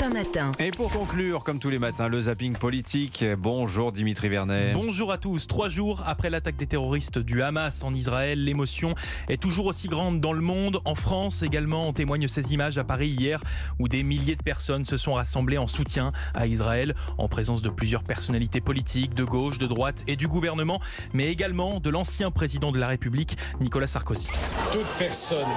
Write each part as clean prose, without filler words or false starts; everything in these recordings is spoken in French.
1 matin. Et pour conclure, comme tous les matins, le zapping politique. Bonjour Dimitri Vernet. Bonjour à tous. 3 jours après l'attaque des terroristes du Hamas en Israël, l'émotion est toujours aussi grande dans le monde. En France également, on témoigne ces images à Paris hier où des milliers de personnes se sont rassemblées en soutien à Israël, en présence de plusieurs personnalités politiques, de gauche, de droite et du gouvernement, mais également de l'ancien président de la République, Nicolas Sarkozy. Toute personne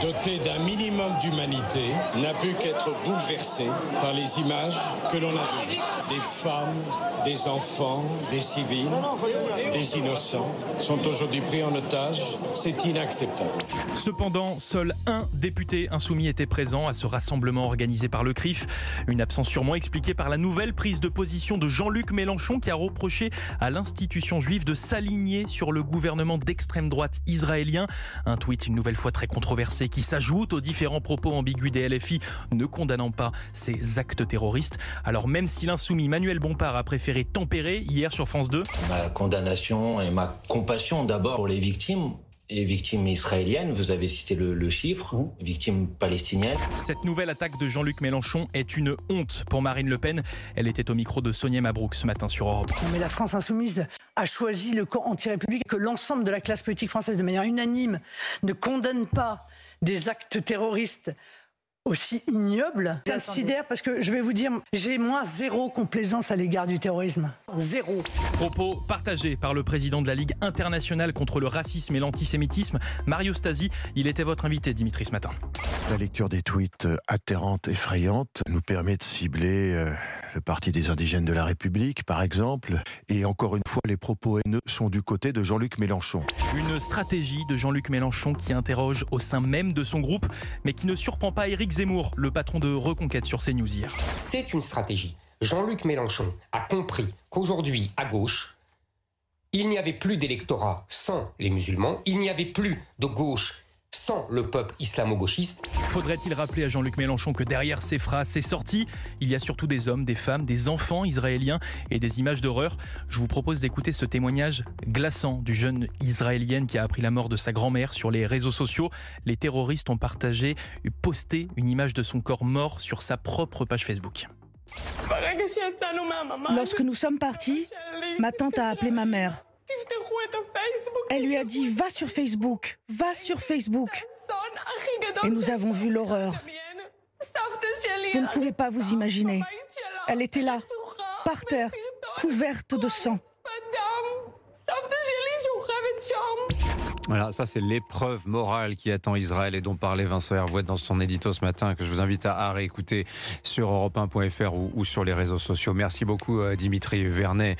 dotée d'un minimum d'humanité n'a pu qu'être bouleversée par les images que l'on a vues. Des femmes, des enfants, des civils, des innocents sont aujourd'hui pris en otage. C'est inacceptable. Cependant, seul un député insoumis était présent à ce rassemblement organisé par le CRIF. Une absence sûrement expliquée par la nouvelle prise de position de Jean-Luc Mélenchon qui a reproché à l'institution juive de s'aligner sur le gouvernement d'extrême droite israélien. Un tweet une nouvelle fois très controversé qui s'ajoute aux différents propos ambigus des LFI ne condamnant pas ces actes terroristes. Alors même si l'insoumis Manuel Bompard a préféré tempérer hier sur France 2. Ma condamnation et ma compassion d'abord pour les victimes. Et victimes israéliennes, vous avez cité le chiffre, victimes palestiniennes. Cette nouvelle attaque de Jean-Luc Mélenchon est une honte pour Marine Le Pen. Elle était au micro de Sonia Mabrouk ce matin sur Europe. Mais la France insoumise a choisi le camp anti-république, que l'ensemble de la classe politique française, de manière unanime, ne condamne pas des actes terroristes aussi ignobles. Ça me sidère parce que, je vais vous dire, j'ai moi zéro complaisance à l'égard du terrorisme. Zéro. Propos partagés par le président de la Ligue internationale contre le racisme et l'antisémitisme, Mario Stasi. Il était votre invité, Dimitri, ce matin. La lecture des tweets atterrantes, effrayantes, nous permet de cibler le Parti des indigènes de la République, par exemple. Et encore une fois, les propos haineux sont du côté de Jean-Luc Mélenchon. Une stratégie de Jean-Luc Mélenchon qui interroge au sein même de son groupe, mais qui ne surprend pas Éric Zemmour, le patron de Reconquête sur CNews hier. C'est une stratégie. Jean-Luc Mélenchon a compris qu'aujourd'hui, à gauche, il n'y avait plus d'électorat sans les musulmans, il n'y avait plus de gauche sans le peuple islamo-gauchiste. Faudrait-il rappeler à Jean-Luc Mélenchon que derrière ces phrases, ces sorties, il y a surtout des hommes, des femmes, des enfants israéliens et des images d'horreur. Je vous propose d'écouter ce témoignage glaçant du jeune israélien qui a appris la mort de sa grand-mère sur les réseaux sociaux. Les terroristes ont posté une image de son corps mort sur sa propre page Facebook. Lorsque nous sommes partis, ma tante a appelé ma mère. Elle lui a dit « Va sur Facebook, va sur Facebook ». Et nous avons vu l'horreur. Vous ne pouvez pas vous imaginer. Elle était là, par terre, couverte de sang. Voilà, ça c'est l'épreuve morale qui attend Israël et dont parlait Vincent Hervouet dans son édito ce matin, que je vous invite à réécouter sur europe1.fr ou sur les réseaux sociaux. Merci beaucoup Dimitri Vernet.